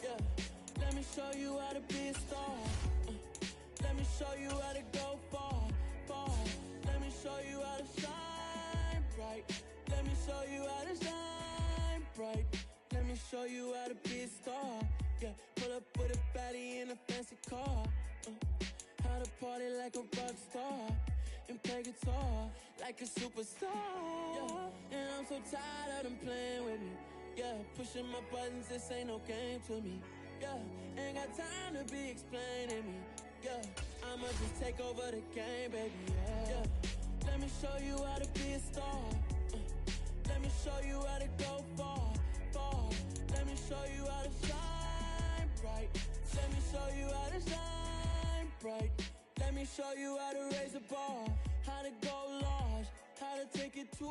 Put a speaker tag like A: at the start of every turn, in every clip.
A: Yeah, let me show you how to be a star. Let me show you how to go far, far. Let me show you how to shine bright. Let me show you how to shine bright. Let me show you how to be a star. Yeah, pull up with a baddie in a fancy car. How to party like a rock star and play guitar like a superstar. Yeah, and I'm so tired of them playing with me. Yeah, pushing my buttons, this ain't no game to me. Yeah, ain't got time to be explaining me. Yeah, I'ma just take over the game, baby. Yeah, let me show you how to be a star. Let me show you how to go far, far. Let me show you how to shine bright. Let me show you how to shine bright. Let me show you how to raise a bar, how to go large, how to take it too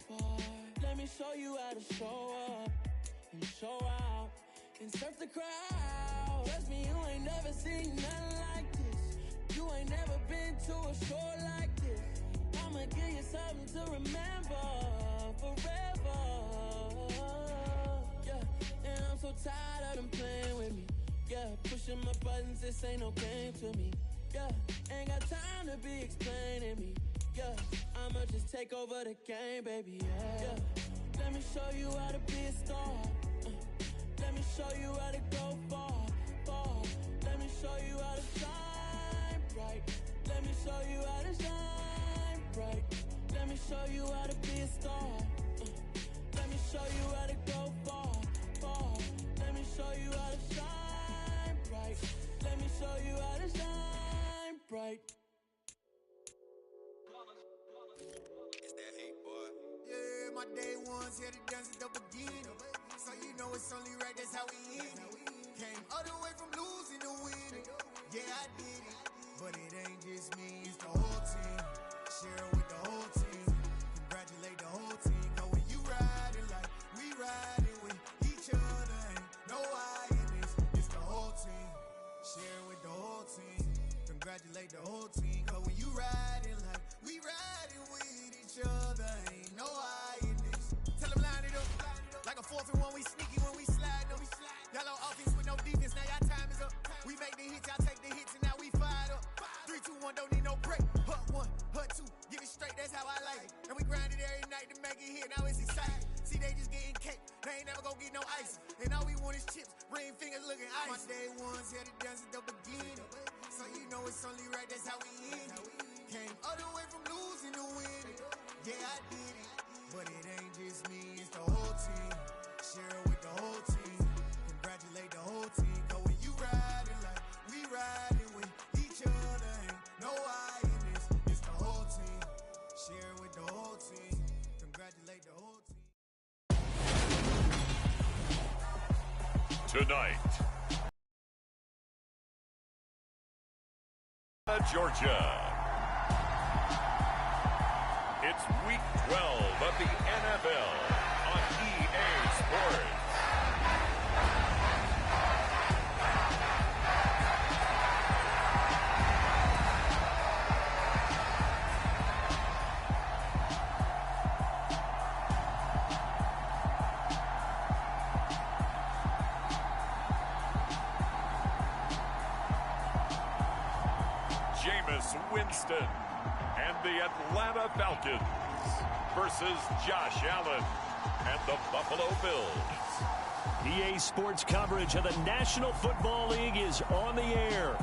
A: far. Let me show you how to show up and show out and surf the crowd. Trust me, you ain't never seen nothing like this. You ain't never been to a show like this. I'ma give you something to remember forever. Yeah, and I'm so tired of them playing with me. Yeah, pushing my buttons, this ain't no game to me. Yeah, ain't got time to be explaining me. Yeah, I'ma just take over the game, baby. Yeah, let me show you how to be a star. Let me show you how to go far, far. Let me show you how to shine bright. Let me show you how to shine bright. Let me show you how to be a star. Let me show you how to go far, far. Let me show you how to shine bright. Let me show you how to shine bright.
B: It's that hate, boy.
C: Yeah, my day ones here to dance at the beginning. So you know it's only right, that's how we end it. Came all the way from losing to winning. Yeah, I did it, but it ain't just me, it's the whole team. Share with the whole team. Congratulate the whole team. Cause when you riding like we riding with each other, ain't no I in this, it's the whole team. Share with the whole team. Congratulate the whole team. Cause when you riding like we riding with each other, ain't no I in this. Tell them line it up. Like a 4th and 1, we sneaky when we slide them. Y'all on offense with no defense, now y'all time is up. We make the hits, y'all take the hits, and now we fired up. 3, 2, 1, don't need no break. Hut 1, hut 2, give it straight, that's how I like it. And we grind it every night to make it hit, now it's exciting. See, they just getting cake, they ain't never gonna get no ice. And all we want is chips, ring fingers looking ice. My day ones here to dance at the beginning. So you know it's only right, that's how we end it. Came all the way from losing to winning. Yeah, I did it, but it ain't just me, it's the whole team. Share with the whole team. Congratulate the whole team. Cause when you riding like we riding with each other, ain't no I in this, it's the whole team. Share with the whole team. Congratulate the whole team.
D: Tonight, Georgia. It's week 12 of the NFL on EA Sports. Jameis Winston and the Atlanta Falcons versus Josh Allen and the Buffalo Bills.
E: EA Sports coverage of the National Football League is on the air.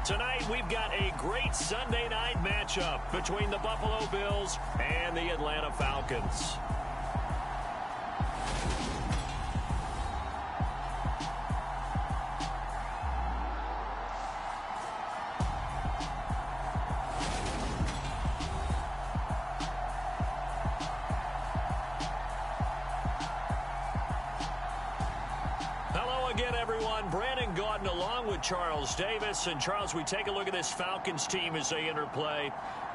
E: Tonight, we've got a great Sunday night matchup between the Buffalo Bills and the Atlanta Falcons. Charles Davis. And Charles, we take a look at this Falcons team as they interplay.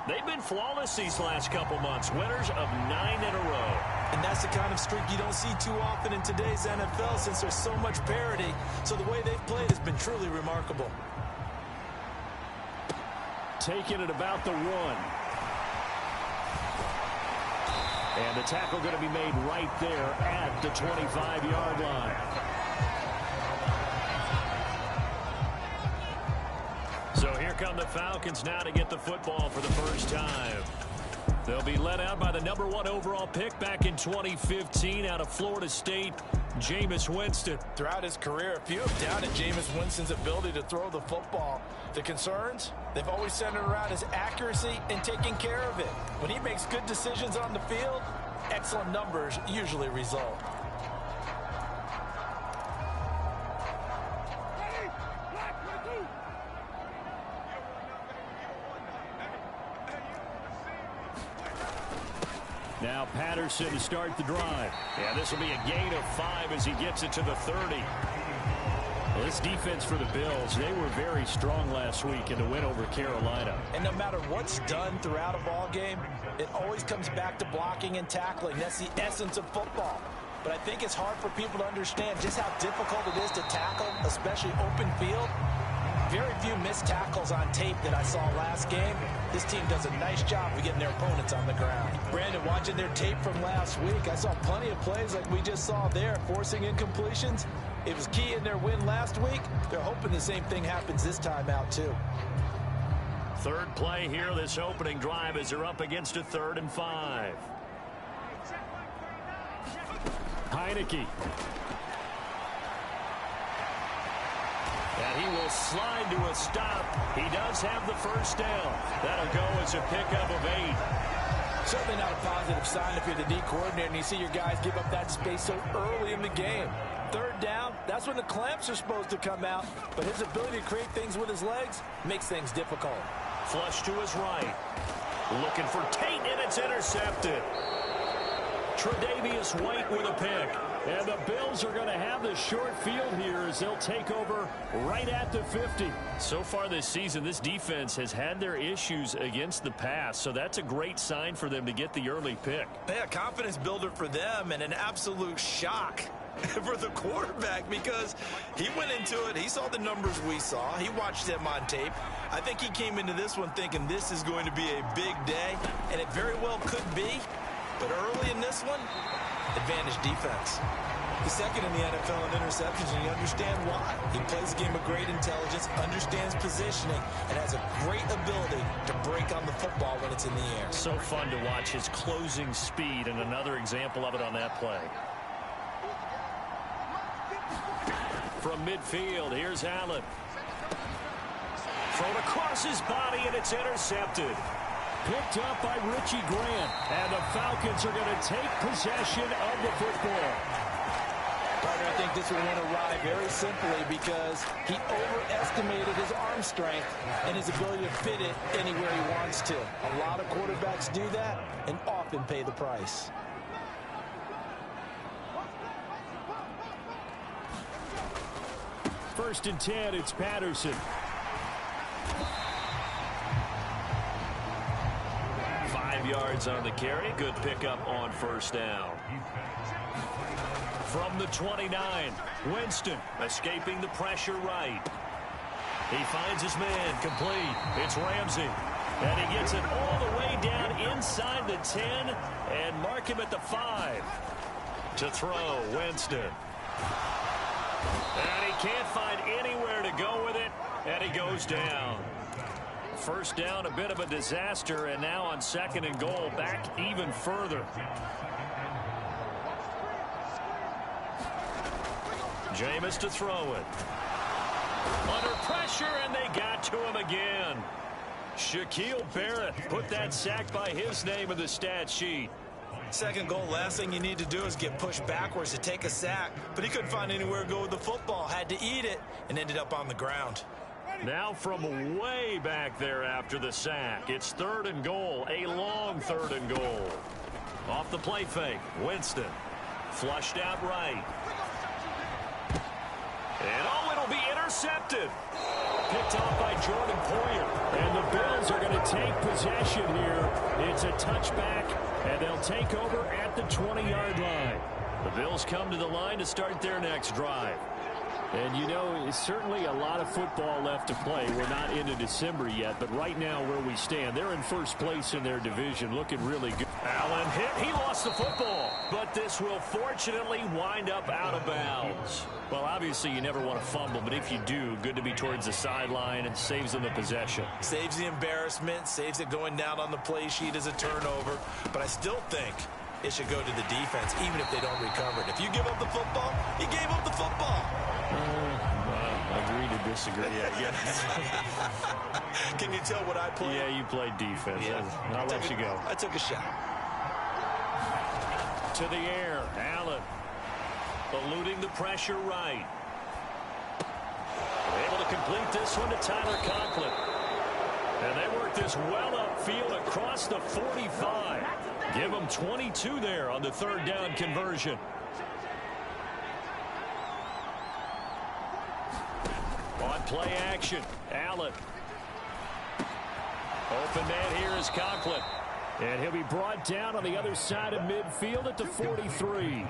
E: They've been flawless these last couple months, winners of 9 in a row.
F: And that's the kind of streak you don't see too often in today's NFL since there's so much parity. So the way they've played has been truly remarkable.
E: Taking it about the 1. And the tackle going to be made right there at the 25-yard line. So here come the Falcons now to get the football for the first time. They'll be led out by the #1 overall pick back in 2015 out of Florida State, Jameis Winston.
F: Throughout his career, a few have doubted Jameis Winston's ability to throw the football. The concerns, they've always centered around his accuracy and taking care of it. When he makes good decisions on the field, excellent numbers usually result.
E: Now Patterson to start the drive. Yeah, this will be a gain of 5 as he gets it to the 30. Well, this defense for the Bills, they were very strong last week in the win over Carolina.
F: And no matter what's done throughout a ball game, it always comes back to blocking and tackling. That's the essence of football. But I think it's hard for people to understand just how difficult it is to tackle, especially open field. Very few missed tackles on tape that I saw last game. This team does a nice job of getting their opponents on the ground. Brandon, watching their tape from last week, I saw plenty of plays like we just saw there, forcing incompletions. It was key in their win last week. They're hoping the same thing happens this time out, too.
E: Third play here, this opening drive, as they're up against a 3rd and 5. Heineke. And he will slide to a stop. He does have the first down. That'll go as a pickup of 8.
F: Certainly not a positive sign if you're the D coordinator and you see your guys give up that space so early in the game. 3rd down, that's when the clamps are supposed to come out. But his ability to create things with his legs makes things difficult.
E: Flush to his right. Looking for Tate, and it's intercepted. Tre'Davious White with a pick. And the Bills are going to have the short field here as they'll take over right at the 50. So far this season, this defense has had their issues against the pass, so that's a great sign for them to get the early pick.
F: Yeah, confidence builder for them and an absolute shock for the quarterback because he went into it. He saw the numbers we saw. He watched them on tape. I think he came into this one thinking this is going to be a big day, and it very well could be. But early in this one, advantage defense. The second in the NFL in interceptions, and you understand why. He plays a game of great intelligence, understands positioning, and has a great ability to break on the football when it's in the air.
E: So fun to watch his closing speed, and another example of it on that play. From midfield, here's Allen. Thrown across his body, and it's intercepted. Picked up by Richie Grant, and the Falcons are going to take possession of the football.
F: Partner, I think this one went awry very simply because he overestimated his arm strength and his ability to fit it anywhere he wants to. A lot of quarterbacks do that and often pay the price.
E: First and 10, it's Patterson. 5 yards on the carry. Good pickup on first down. From the 29, Winston escaping the pressure right. He finds his man complete. It's Ramsey. And he gets it all the way down inside the 10 and mark him at the 5. To throw, Winston. And he can't find anywhere to go with it, and he goes down. First down, a bit of a disaster, and now on 2nd and goal, back even further. Jameis to throw it. Under pressure, and they got to him again. Shaquille Barrett put that sack by his name in the stat sheet.
F: 2nd goal, last thing you need to do is get pushed backwards to take a sack, but he couldn't find anywhere to go with the football, had to eat it, and ended up on the ground.
E: Now from way back there after the sack, it's 3rd and goal, a long 3rd and goal. Off the play fake, Winston. Flushed out right. And oh, it'll be intercepted. Picked off by Jordan Poyer. And the Bills are going to take possession here. It's a touchback, and they'll take over at the 20-yard line. The Bills come to the line to start their next drive. And, you know, it's certainly a lot of football left to play. We're not into December yet, but right now where we stand, they're in first place in their division, looking really good. Allen hit. He lost the football, but this will fortunately wind up out of bounds. Well, obviously you never want to fumble, but if you do, good to be towards the sideline and saves them the possession.
F: Saves the embarrassment, saves it going down on the play sheet as a turnover, but I still think it should go to the defense, even if they don't recover it. If you give up the football, you gave up the football.
E: Agree to disagree, I guess.
F: Can you tell what I played?
E: Yeah, you played defense.
F: Yeah.
E: I'll let you go.
F: I took a shot.
E: To the air, Allen. Eluding the pressure right. Able to complete this one to Tyler Conklin. And they work this well upfield across the 45. Give them 22 there on the third down conversion. On play action, Allen. Open man here is Conklin. And he'll be brought down on the other side of midfield at the 43.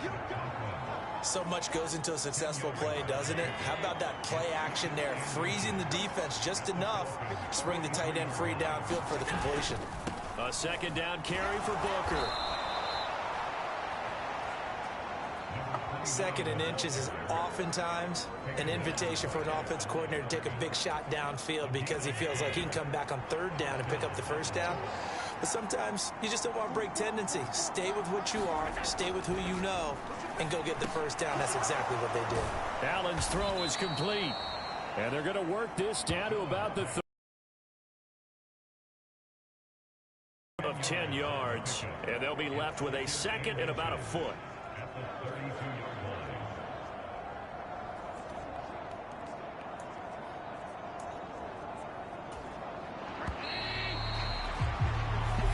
F: So much goes into a successful play, doesn't it? How about that play action there? Freezing the defense just enough to bring the tight end free downfield for the completion.
E: A second down carry for Booker.
F: Second and inches is oftentimes an invitation for an offense coordinator to take a big shot downfield because he feels like he can come back on third down and pick up the first down. But sometimes you just don't want to break tendency. Stay with what you are, stay with who you know, and go get the first down. That's exactly what they did.
E: Allen's throw is complete. And they're going to work this down to about the of 10 yards. And they'll be left with a second and about a foot.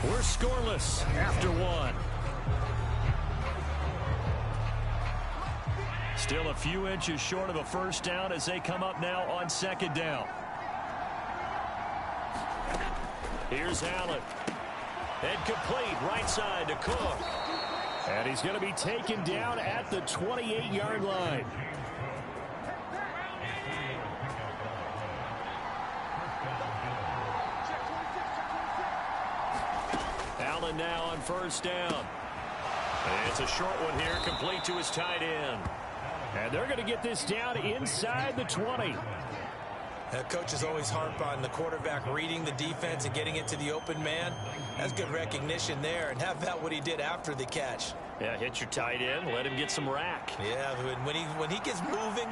E: We're scoreless after one. Still a few inches short of a first down as they come up now on second down. Here's Allen. And complete right side to Cook. And he's going to be taken down at the 28-yard line. Allen now on first down. And it's a short one here, complete to his tight end. And they're going to get this down inside the 20.
F: Coaches always harp on the quarterback reading the defense and getting it to the open man. That's good recognition there. And how about what he did after the catch?
E: Yeah, hit your tight end, let him get some rack.
F: Yeah, when he gets moving,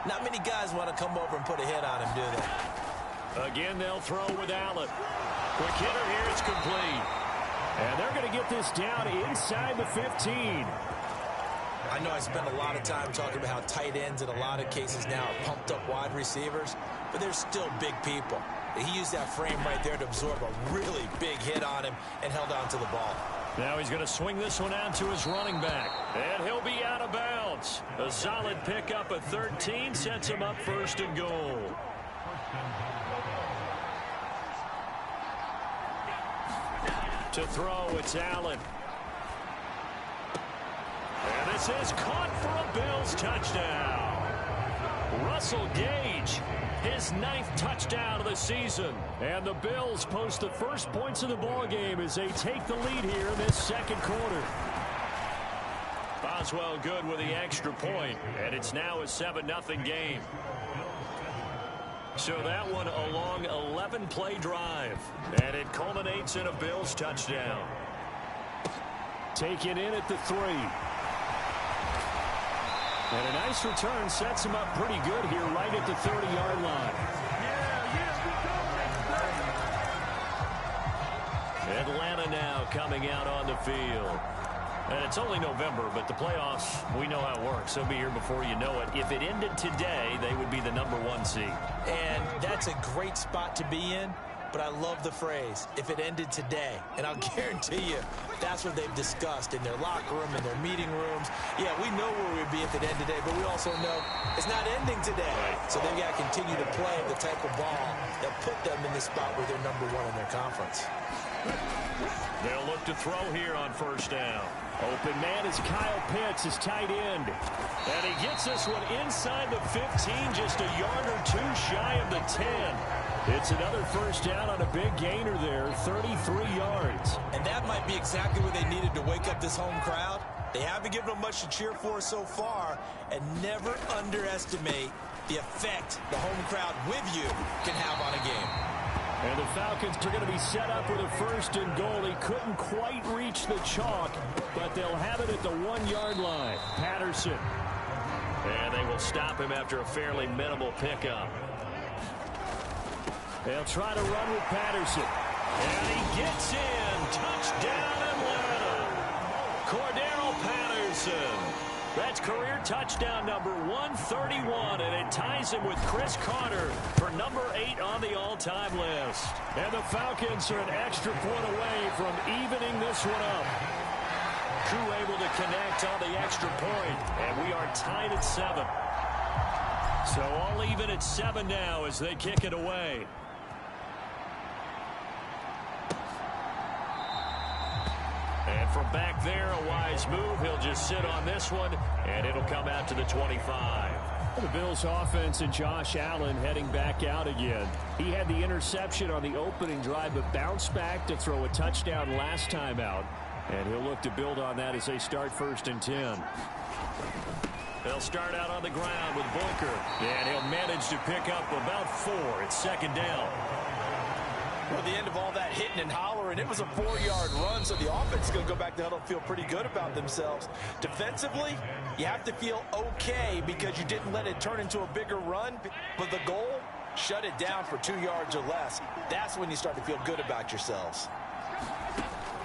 F: not many guys want to come over and put a hit on him, do they?
E: Again, they'll throw with Allen. Quick hitter here, it's complete. And they're going to get this down inside the 15.
F: I know I spend a lot of time talking about how tight ends in a lot of cases now are pumped up wide receivers, but they're still big people. He used that frame right there to absorb a really big hit on him and held on to the ball.
E: Now he's going to swing this one out to his running back. And he'll be out of bounds. A solid pickup at 13 sets him up first and goal. To throw, it's Allen. And this is caught for a Bills touchdown. Russell Gage, his 9th touchdown of the season. And the Bills post the first points of the ball game as they take the lead here in this second quarter. Boswell good with the extra point, and it's now a 7-0 game. So that one a long 11-play drive, and it culminates in a Bills touchdown. Taken in at the 3. And a nice return sets him up pretty good here right at the 30-yard line. Atlanta now coming out on the field. And it's only November, but the playoffs, we know how it works. They'll be here before you know it. If it ended today, they would be the #1 seed.
F: And that's a great spot to be in. But I love the phrase, if it ended today. And I'll guarantee you, that's what they've discussed in their locker room, in their meeting rooms. Yeah, we know where we'd be if it ended today, but we also know it's not ending today.
E: Right.
F: So they've got to continue to play the type of ball that put them in the spot where they're #1 in their conference.
E: They'll look to throw here on first down. Open man is Kyle Pitts, his tight end. And he gets this one inside the 15, just a yard or two shy of the 10. It's another first down on a big gainer there, 33 yards.
F: And that might be exactly what they needed to wake up this home crowd. They haven't given them much to cheer for so far, and never underestimate the effect the home crowd with you can have on a game.
E: And the Falcons are going to be set up with a first and goal. He couldn't quite reach the chalk, but they'll have it at the 1-yard line. Patterson. And they will stop him after a fairly minimal pickup. They'll try to run with Patterson. And he gets in. Touchdown Atlanta. Cordero Patterson. That's career touchdown number 131, and it ties him with Chris Carter for number 8 on the all-time list. And the Falcons are an extra point away from evening this one up. Koo able to connect on the extra point, and we are tied at 7. So all even at 7 now as they kick it away. And from back there, a wise move. He'll just sit on this one, and it'll come out to the 25. The Bills offense and Josh Allen heading back out again. He had the interception on the opening drive, but bounced back to throw a touchdown last time out. And he'll look to build on that as they start 1st and 10. They'll start out on the ground with Booker. And he'll manage to pick up about 4. It's 2nd down.
F: Well, at the end of all that hitting and hollering, it was a 4-yard run, so the offense is going to go back to huddle, feel pretty good about themselves. Defensively, you have to feel okay because you didn't let it turn into a bigger run, but the goal, shut it down for 2 yards or less. That's when you start to feel good about yourselves.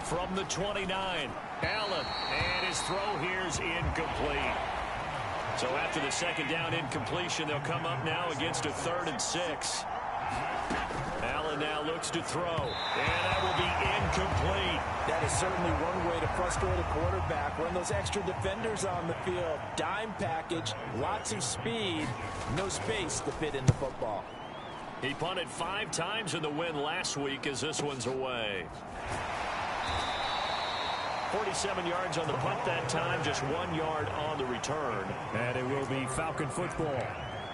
E: From the 29, Allen, and his throw here is incomplete. So after the 2nd down incompletion, they'll come up now against a 3rd and 6. Allen now looks to throw, and that will be incomplete.
F: That is certainly one way to frustrate a quarterback. Run those extra defenders on the field. Dime package, lots of speed, no space to fit in the football.
E: He punted 5 times in the win last week as this one's away. 47 yards on the punt that time, just 1 yard on the return. And it will be Falcon football.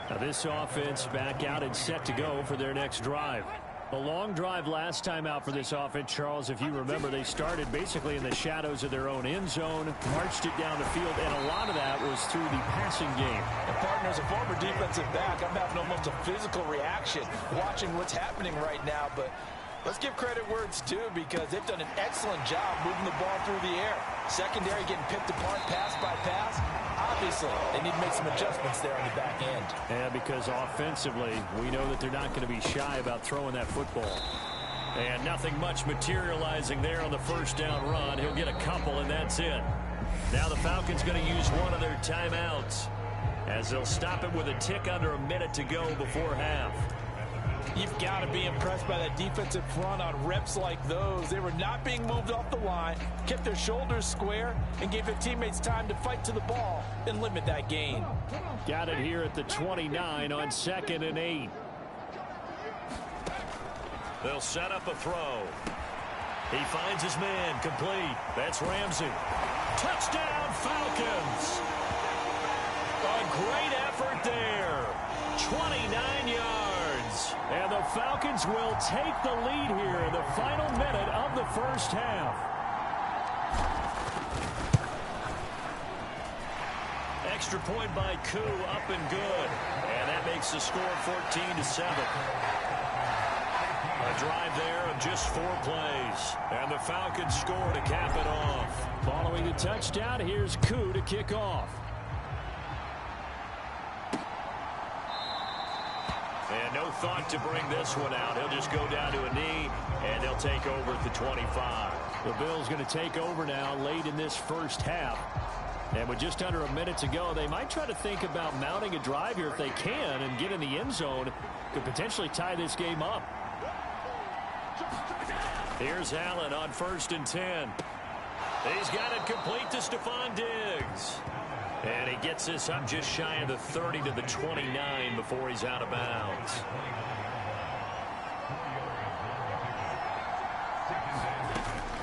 E: Now this offense back out and set to go for their next drive. A long drive last time out for this offense, Charles. If you remember, they started basically in the shadows of their own end zone, marched it down the field, and a lot of that was through the passing game.
F: And partner, as a former defensive back, I'm having almost a physical reaction watching what's happening right now, but let's give credit where it's due because they've done an excellent job moving the ball through the air. Secondary getting picked apart pass by pass. Obviously, they need to make some adjustments there on the back end.
E: Yeah, because offensively, we know that they're not going to be shy about throwing that football. And nothing much materializing there on the 1st down run. He'll get a couple, and that's it. Now the Falcons going to use one of their timeouts as they'll stop it with a tick under a minute to go before half.
F: You've got to be impressed by that defensive front on reps like those. They were not being moved off the line, kept their shoulders square, and gave their teammates time to fight to the ball and limit that gain.
E: Got it here at the 29 on 2nd and 8. They'll set up a throw. He finds his man, complete. That's Ramsey. Touchdown, Falcons! A great effort there. 29 yards. And the Falcons will take the lead here in the final minute of the 1st half. Extra point by Koo, up and good. And that makes the score 14-7. A drive there of just 4 plays. And the Falcons score to cap it off. Following the touchdown, here's Koo to kick off. And no thought to bring this one out. He'll just go down to a knee, and they'll take over at the 25. The Bills going to take over now late in this 1st half. And with just under a minute to go, they might try to think about mounting a drive here if they can and get in the end zone to potentially tie this game up. Here's Allen on 1st and 10. He's got it complete to Stephon Diggs. And he gets this up just shy of the 30 to the 29 before he's out of bounds.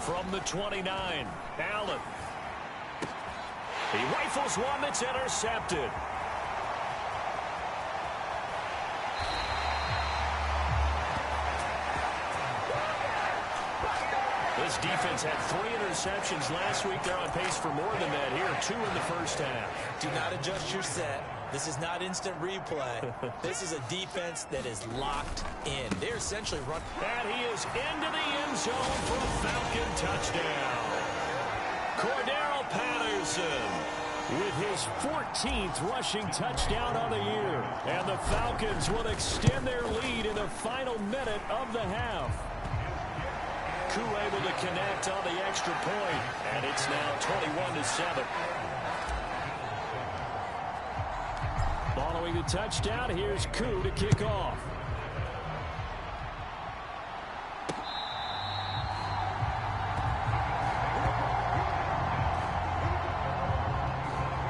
E: From the 29, Allen. He rifles one that's intercepted. This defense had 3 interceptions last week. They're on pace for more than that here. 2 in the first half.
F: Do not adjust your set. This is not instant replay. This is a defense that is locked in. They're essentially running.
E: And he is into the end zone for a Falcon touchdown. Cordero Patterson with his 14th rushing touchdown of the year. And the Falcons will extend their lead in the final minute of the half. Koo able to connect on the extra point, and it's now 21-7. Following the touchdown, here's Koo to kick off.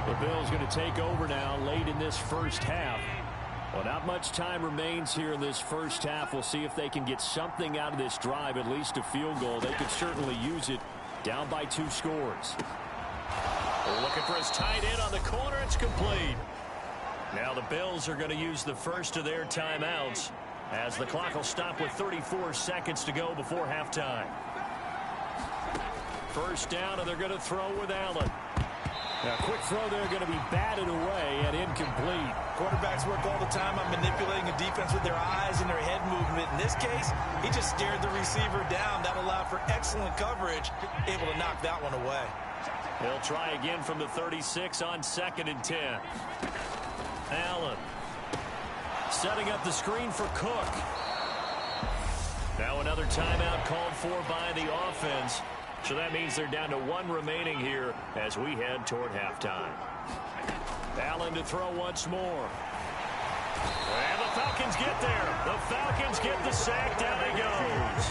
E: The Bills going to take over now late in this first half. Well, not much time remains here in this first half. We'll see if they can get something out of this drive, at least a field goal. They could certainly use it down by 2 scores. Looking for his tight end on the corner. It's complete. Now the Bills are going to use the first of their timeouts as the clock will stop with 34 seconds to go before halftime. First down, and they're going to throw with Allen. Now, quick throw there going to be batted away and incomplete.
F: Quarterbacks work all the time on manipulating a defense with their eyes and their head movement. In this case, he just stared the receiver down. That allowed for excellent coverage, able to knock that one away.
E: They'll try again from the 36 on 2nd and 10. Allen setting up the screen for Cook. Now another timeout called for by the offense. So that means they're down to 1 remaining here as we head toward halftime. Allen to throw once more. And the Falcons get there. The Falcons get the sack. Down he goes.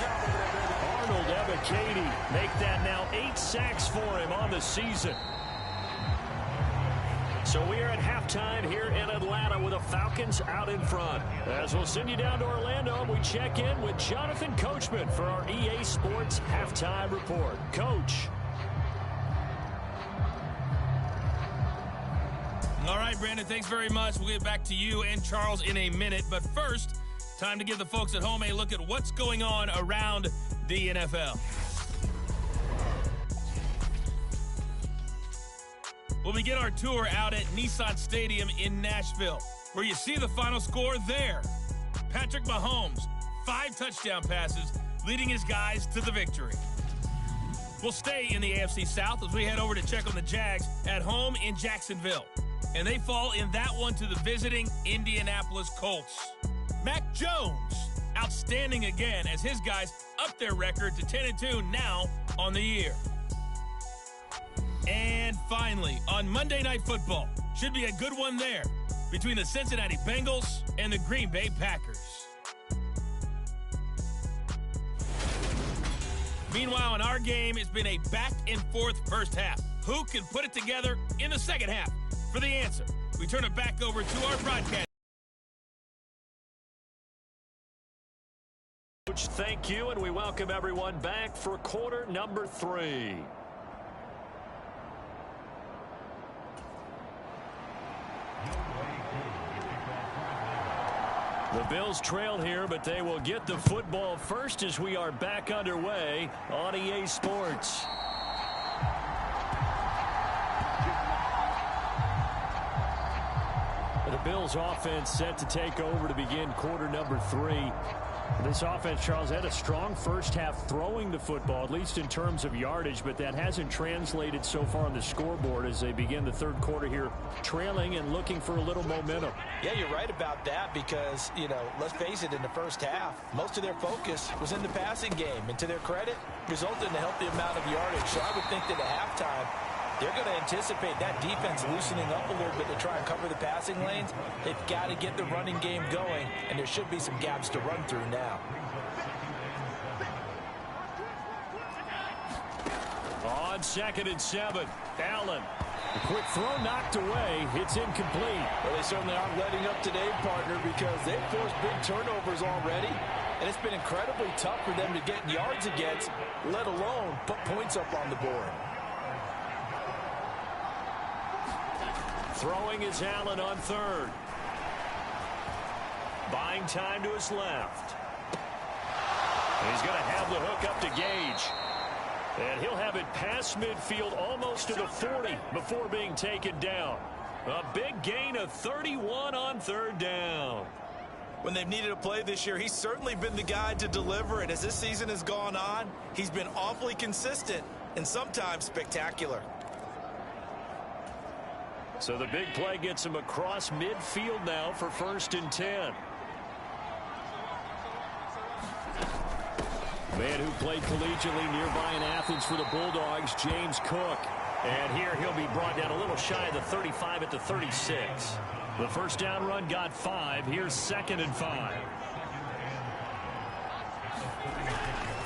E: Arnold Ebiketie make that now 8 sacks for him on the season. So we are at halftime here in Atlanta with the Falcons out in front. As we'll send you down to Orlando, we check in with Jonathan Coachman for our EA Sports Halftime Report. Coach.
G: All right, Brandon, thanks very much. We'll get back to you and Charles in a minute. But first, time to give the folks at home a look at what's going on around the NFL. We'll begin our tour out at Nissan Stadium in Nashville, where you see the final score there. Patrick Mahomes, 5 touchdown passes, leading his guys to the victory. We'll stay in the AFC South as we head over to check on the Jags at home in Jacksonville. And they fall in that one to the visiting Indianapolis Colts. Mac Jones, outstanding again as his guys up their record to 10-2 now on the year. And finally, on Monday Night Football, should be a good one there between the Cincinnati Bengals and the Green Bay Packers. Meanwhile, in our game, it's been a back-and-forth first half. Who can put it together in the second half? For the answer, we turn it back over to our broadcast.
E: Coach, thank you, and we welcome everyone back for quarter number 3. The Bills trail here, but they will get the football first as we are back underway on EA Sports. The Bills offense set to take over to begin quarter number 3. This offense, Charles, had a strong first half throwing the football, at least in terms of yardage, but that hasn't translated so far on the scoreboard as they begin the third quarter here, trailing and looking for a little momentum.
F: Yeah, you're right about that because, let's face it, in the first half, most of their focus was in the passing game. And to their credit, resulted in a healthy amount of yardage. So I would think that at halftime, they're going to anticipate that defense loosening up a little bit to try and cover the passing lanes. They've got to get the running game going, and there should be some gaps to run through now.
E: On 2nd and 7, Allen. A quick throw knocked away. It's incomplete.
F: Well, they certainly aren't letting up today, partner, because they've forced big turnovers already. And it's been incredibly tough for them to get yards against, let alone put points up on the board.
E: Throwing is Allen on third. Buying time to his left. He's going to have the hook up to Gage. And he'll have it past midfield almost to the 40 before being taken down. A big gain of 31 on third down.
F: When they've needed a play this year, he's certainly been the guy to deliver. And as this season has gone on, he's been awfully consistent and sometimes spectacular.
E: So the big play gets him across midfield now for 1st and 10. Man who played collegiately nearby in Athens for the Bulldogs, James Cook. And here he'll be brought down a little shy of the 35 at the 36. The first down run got 5. Here's 2nd and 5.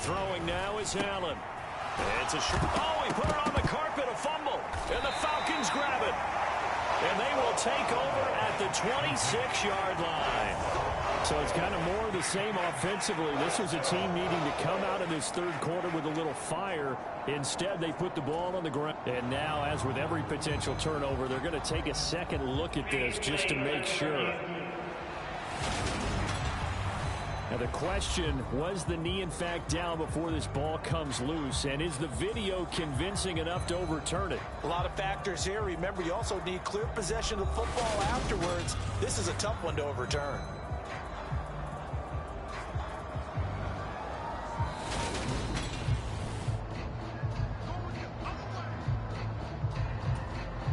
E: Throwing now is Allen. It's a short. Oh, he put it on the carpet, a fumble. And the Falcons grab it. And they will take over at the 26-yard line.
H: So it's kind of more of the same offensively. This was a team needing to come out in this third quarter with a little fire. Instead, they put the ball on the ground. And now, as with every potential turnover, they're going to take a second look at this just to make sure. Now the question, was the knee in fact down before this ball comes loose? And is the video convincing enough to overturn it?
F: A lot of factors here. Remember, you also need clear possession of the football afterwards. This is a tough one to overturn.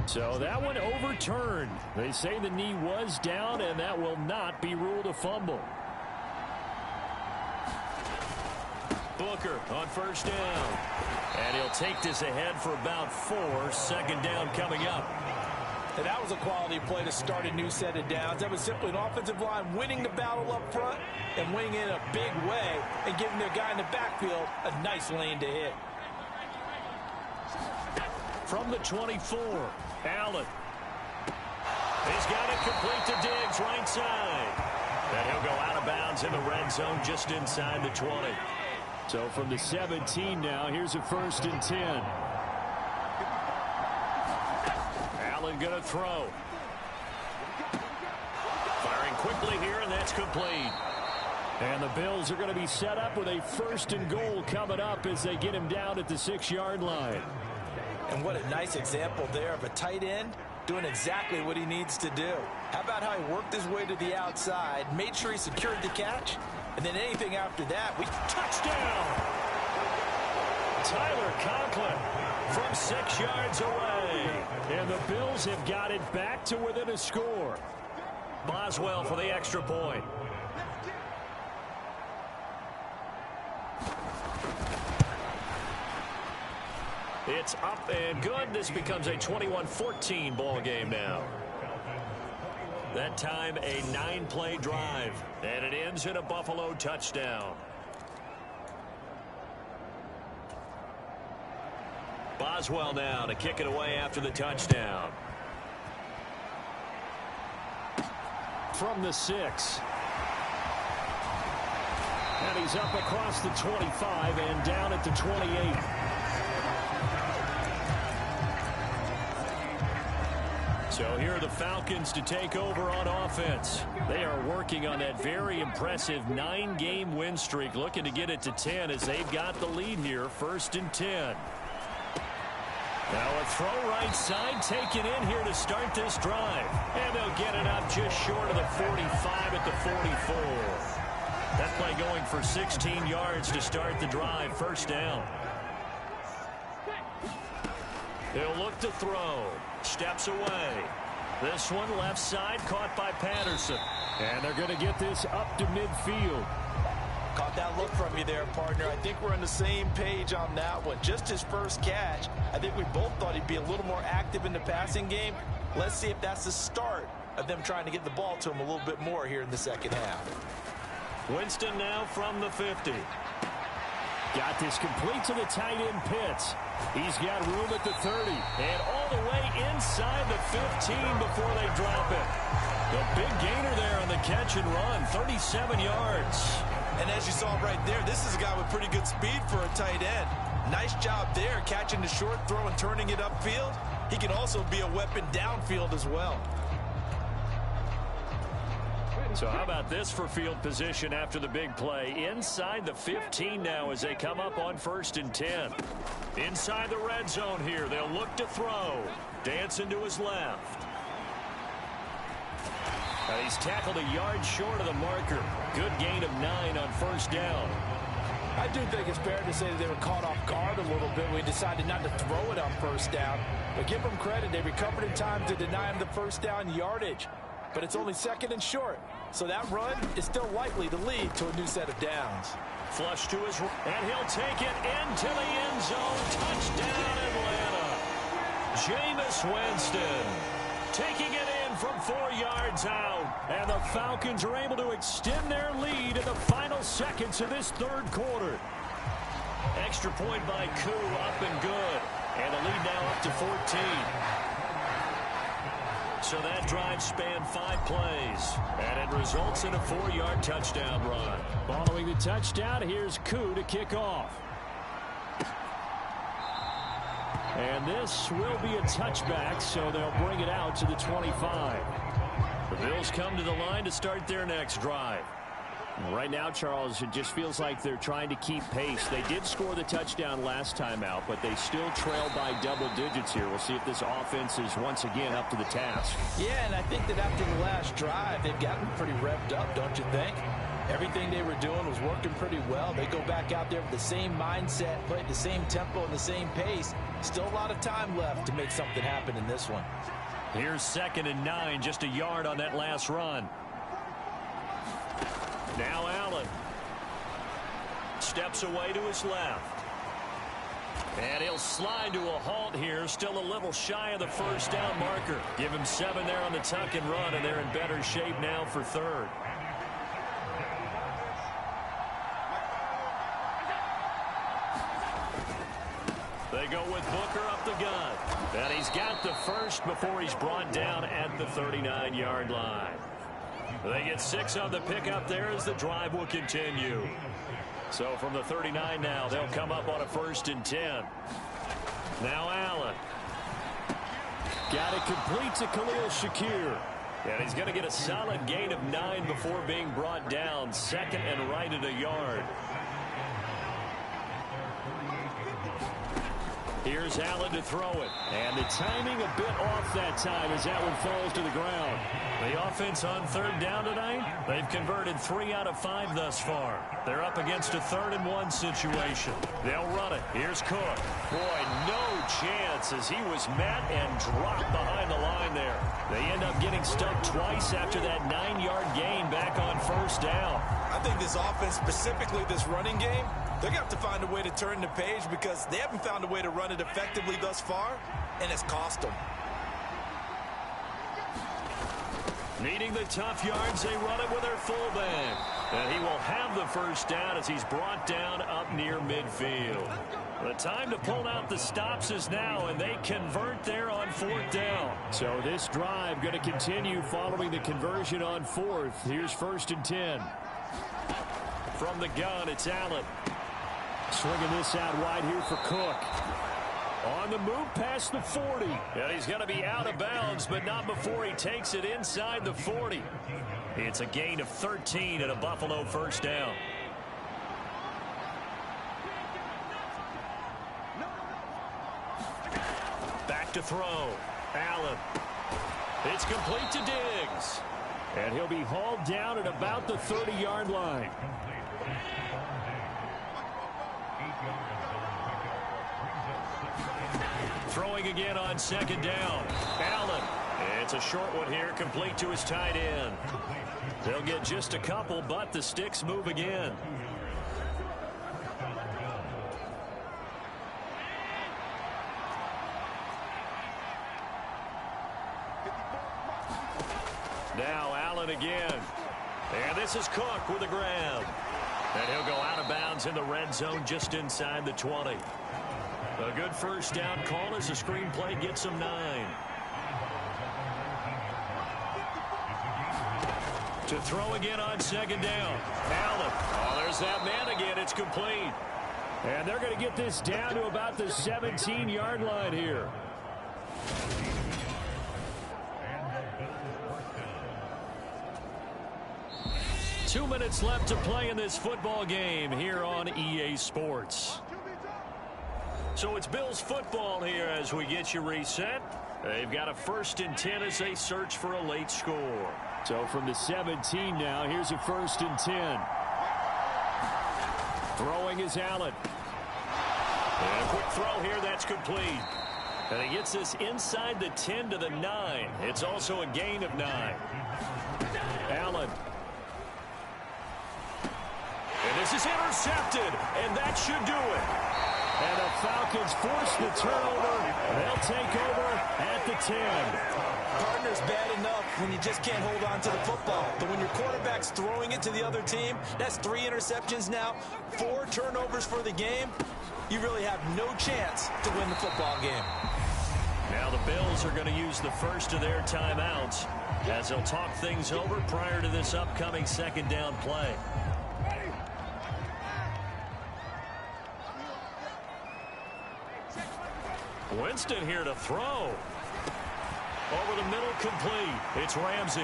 H: So that one overturned. They say the knee was down, and that will not be ruled a fumble.
E: Booker on first down. And he'll take this ahead for about 4. 2nd down coming up.
F: And that was a quality play to start a new set of downs. That was simply an offensive line winning the battle up front and winning in a big way and giving their guy in the backfield a nice lane to hit.
E: From the 24, Allen. He's got it complete to Diggs, right side. And he'll go out of bounds in the red zone just inside the 20.
H: So from the 17 now, here's a 1st and 10.
E: Allen going to throw. Firing quickly here, and that's complete.
H: And the Bills are going to be set up with a 1st and goal coming up as they get him down at the 6-yard line.
F: And what a nice example there of a tight end doing exactly what he needs to do. How about how he worked his way to the outside, made sure he secured the catch, and then anything after that,
E: touchdown! Tyler Conklin from 6 yards away.
H: And the Bills have got it back to within a score.
E: Boswell for the extra point. It's up and good. This becomes a 21-14 ball game now. That time a 9-play drive, and it ends in a Buffalo touchdown. Boswell now to kick it away after the touchdown.
H: From the 6. And he's up across the 25 and down at the 28.
E: So here are the Falcons to take over on offense.
H: They are working on that very impressive 9-game win streak, looking to get it to 10 as they've got the lead here. 1st and 10.
E: Now a throw right side taken in here to start this drive. And they'll get it up just short of the 45 at the 44. That play going for 16 yards to start the drive. 1st down. They'll look to throw. Steps away. This one left side caught by Patterson.
H: And they're going to get this up to midfield.
F: Caught that look from you there, partner. I think we're on the same page on that one. Just his first catch. I think we both thought he'd be a little more active in the passing game. Let's see if that's the start of them trying to get the ball to him a little bit more here in the second half.
E: Winston now from the 50.
H: Got this complete to the tight end Pitts. He's got room at the 30.
E: And all the way inside the 15 before they drop it. The big gainer there on the catch and run. 37 yards.
F: And as you saw right there, this is a guy with pretty good speed for a tight end. Nice job there, catching the short throw and turning it upfield. He can also be a weapon downfield as well.
H: So how about this for field position after the big play? Inside the 15 now as they come up on 1st and 10. Inside the red zone here. They'll look to throw. Dancing to his left. And he's tackled a yard short of the marker. Good gain of 9 on 1st down.
F: I do think it's fair to say that they were caught off guard a little bit when we decided not to throw it on 1st down. But give them credit. They recovered in time to deny him the 1st down yardage. But it's only 2nd and short. So that run is still likely to lead to a new set of downs.
H: Flush to his right, and he'll take it into the end zone. Touchdown, Atlanta. Jameis Winston taking it in from 4 yards out. And the Falcons are able to extend their lead in the final seconds of this 3rd quarter. Extra point by Koo, up and good. And the lead now up to 14. So that drive spanned 5 plays, and it results in a 4-yard touchdown run. Following the touchdown, here's Koo to kick off. And this will be a touchback, so they'll bring it out to the 25. The Bills come to the line to start their next drive. Right now, Charles, it just feels like they're trying to keep pace. They did score the touchdown last time out, but they still trail by double digits here. We'll see if this offense is once again up to the task.
F: Yeah, and I think that after the last drive, they've gotten pretty revved up, don't you think? Everything they were doing was working pretty well. They go back out there with the same mindset, play at the same tempo and the same pace. Still a lot of time left to make something happen in this one.
H: Here's 2nd and 9, just a yard on that last run. Now Allen steps away to his left. And he'll slide to a halt here. Still a little shy of the 1st down marker. Give him 7 there on the tuck and run, and they're in better shape now for 3rd. They go with Booker up the gun. And he's got the first before he's brought down at the 39-yard line. They get 6 on the pickup there as the drive will continue. So from the 39 now, they'll come up on a 1st and 10. Now Allen. Got it complete to Khalil Shakir. And he's going to get a solid gain of 9 before being brought down. 2nd and right at a yard. Here's Allen to throw it. And the timing a bit off that time as that one falls to the ground. The offense on 3rd down tonight, they've converted 3 out of 5 thus far. They're up against a 3rd and 1 situation. They'll run it. Here's Cook. Boy, no chance as he was met and dropped behind the line there. They end up getting stuck twice after that 9-yard gain back on 1st down.
F: I think this offense, specifically this running game, they're going to have to find a way to turn the page because they haven't found a way to run it effectively thus far, and it's cost them.
H: Needing the tough yards, they run it with their fullback. And he will have the 1st down as he's brought down up near midfield. The time to pull out the stops is now, and they convert there on 4th down. So this drive going to continue following the conversion on 4th. Here's 1st and 10. From the gun, it's Allen. Swinging this out wide here for Cook. On the move past the 40. And he's going to be out of bounds, but not before he takes it inside the 40. It's a gain of 13 and a Buffalo 1st down. Back to throw. Allen. It's complete to Diggs. And he'll be hauled down at about the 30-yard line. Throwing again on 2nd down. Allen. It's a short one here, complete to his tight end. They'll get just a couple, but the sticks move again. Now Allen again. And this is Cook with a grab. And he'll go out of bounds in the red zone just inside the 20. A good 1st down call as the screenplay gets him 9. To throw again on second down. Allen. Oh, there's that man again. It's complete. And they're going to get this down to about the 17-yard line here. Two minutes left to play in this football game here on EA Sports. So it's Bills football here as we get you reset. They've got a 1st and 10 as they search for a late score. So from the 17 now, here's a 1st and 10. Throwing is Allen. And a quick throw here, that's complete. And he gets this inside the 10 to the 9. It's also a gain of 9. Allen. And this is intercepted, and that should do it. And the Falcons force the turnover. They'll take over at the 10.
F: Partner's bad enough when you just can't hold on to the football. But when your quarterback's throwing it to the other team, that's 3 interceptions now, 4 turnovers for the game. You really have no chance to win the football game.
H: Now the Bills are going to use the first of their timeouts as they'll talk things over prior to this upcoming 2nd down play. Winston here to throw. Over the middle, complete. It's Ramsey.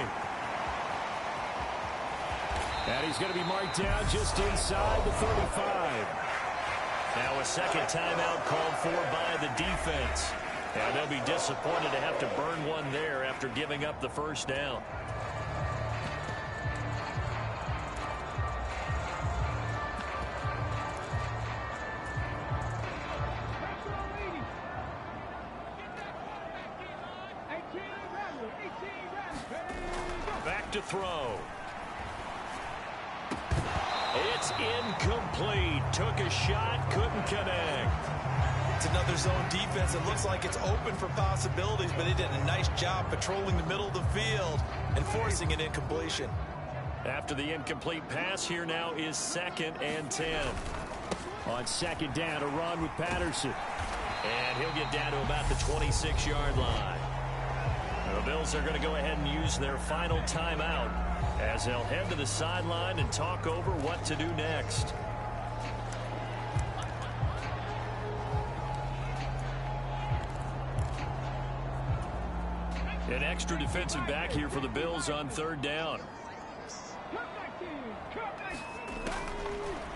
H: And he's going to be marked down just inside the 35. Now a 2nd timeout called for by the defense. And they'll be disappointed to have to burn one there after giving up the 1st down. Back to throw. It's incomplete. Took a shot, couldn't connect.
F: It's another zone defense. It looks like it's open for possibilities, but they did a nice job patrolling the middle of the field and forcing an incompletion.
H: After the incomplete pass, here now is 2nd and 10. On 2nd down, a run with Patterson. And he'll get down to about the 26-yard line. The Bills are going to go ahead and use their final timeout as they'll head to the sideline and talk over what to do next. An extra defensive back here for the Bills on 3rd down.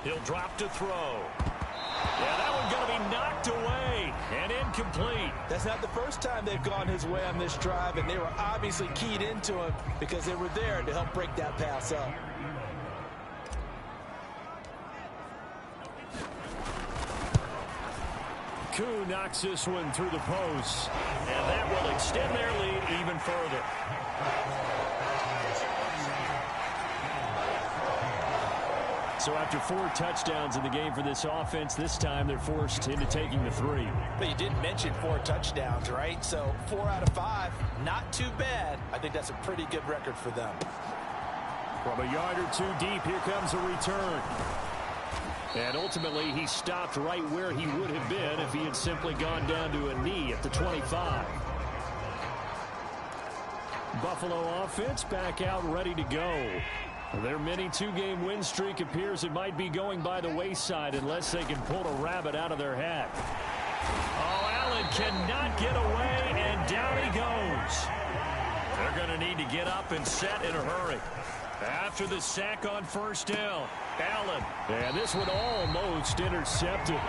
H: He'll drop to throw. Yeah, that one's going to be knocked away and incomplete.
F: That's not the first time they've gone his way on this drive, and they were obviously keyed into him because they were there to help break that pass up.
H: Koo knocks this one through the post, and that will extend their lead even further. So after 4 touchdowns in the game for this offense, this time they're forced into taking the 3.
F: But you didn't mention 4 touchdowns, right? So 4 out of 5, not too bad. I think that's a pretty good record for them.
H: From a yard or 2 deep, here comes a return. And ultimately, he stopped right where he would have been if he had simply gone down to a knee at the 25. Buffalo offense back out ready to go. Their mini 2-game win streak appears it might be going by the wayside unless they can pull a rabbit out of their hat. Oh, Allen cannot get away, and down he goes. They're going to need to get up and set in a hurry. After the sack on 1st down, Allen. And this one almost intercepted.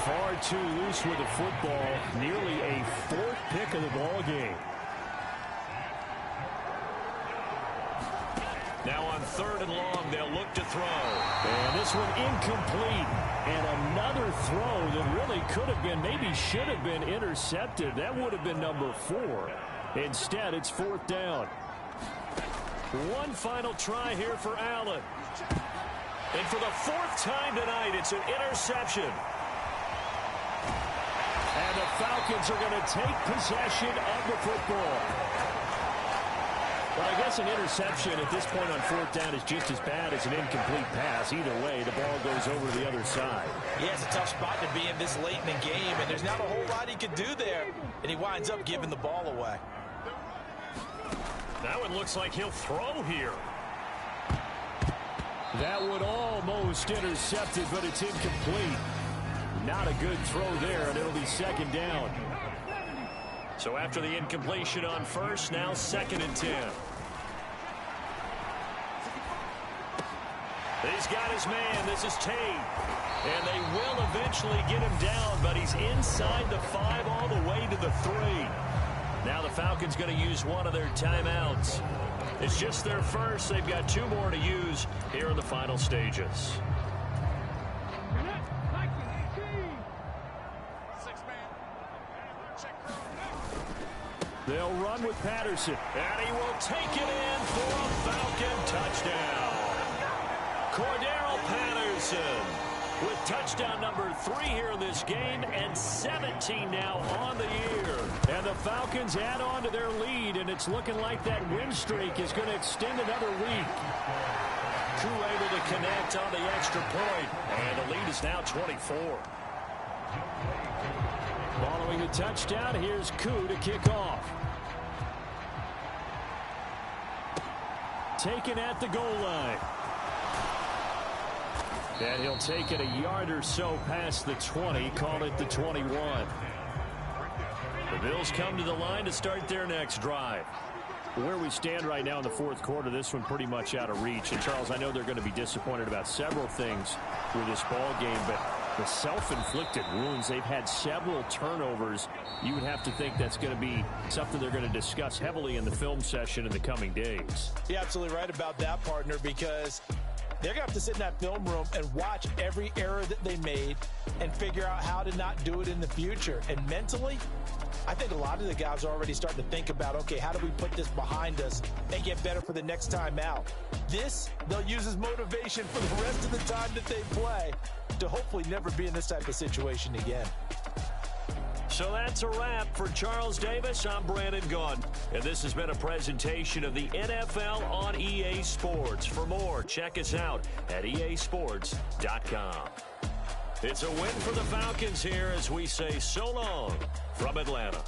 H: Far too loose with the football. Nearly a 4th pick of the ball game. Now on 3rd and long, they'll look to throw. And this one incomplete. And another throw that really could have been, maybe should have been intercepted. That would have been number 4. Instead, it's 4th down. One final try here for Allen. And for the 4th time tonight, it's an interception. And the Falcons are going to take possession of the football. Well, I guess an interception at this point on 4th down is just as bad as an incomplete pass. Either way, the ball goes over to the other side.
F: Yeah, it's a tough spot to be in this late in the game, and there's not a whole lot he could do there. And he winds up giving the ball away.
H: That one looks like he'll throw here. That one almost intercepted, but it's incomplete. Not a good throw there, and it'll be second down. So after the incompletion on first, now 2nd and 10. He's got his man. This is Tate. And they will eventually get him down, but he's inside the 5 all the way to the 3. Now the Falcons going to use one of their timeouts. It's just their first. They've got 2 more to use here in the final stages. They'll run with Patterson. And he will take it in for a Falcon touchdown. Cordero Patterson with touchdown number 3 here in this game, and 17 now on the year. And the Falcons add on to their lead, and it's looking like that win streak is going to extend another week. Koo able to connect on the extra point, and the lead is now 24. Following the touchdown, here's Koo to kick off. Taken at the goal line. And he'll take it a yard or so past the 20, call it the 21. The Bills come to the line to start their next drive. Where we stand right now in the 4th quarter, this one pretty much out of reach. And, Charles, I know they're going to be disappointed about several things with this ball game, but the self-inflicted wounds, they've had several turnovers. You would have to think that's going to be something they're going to discuss heavily in the film session in the coming days.
F: You're absolutely right about that, partner, because they're going to have to sit in that film room and watch every error that they made and figure out how to not do it in the future. And mentally, I think a lot of the guys are already starting to think about, okay, how do we put this behind us and get better for the next time out? This, they'll use as motivation for the rest of the time that they play to hopefully never be in this type of situation again.
E: So that's a wrap for Charles Davis. I'm Brandon Gaudin, and this has been a presentation of the NFL on EA Sports. For more, check us out at easports.com. It's a win for the Falcons here as we say so long from Atlanta.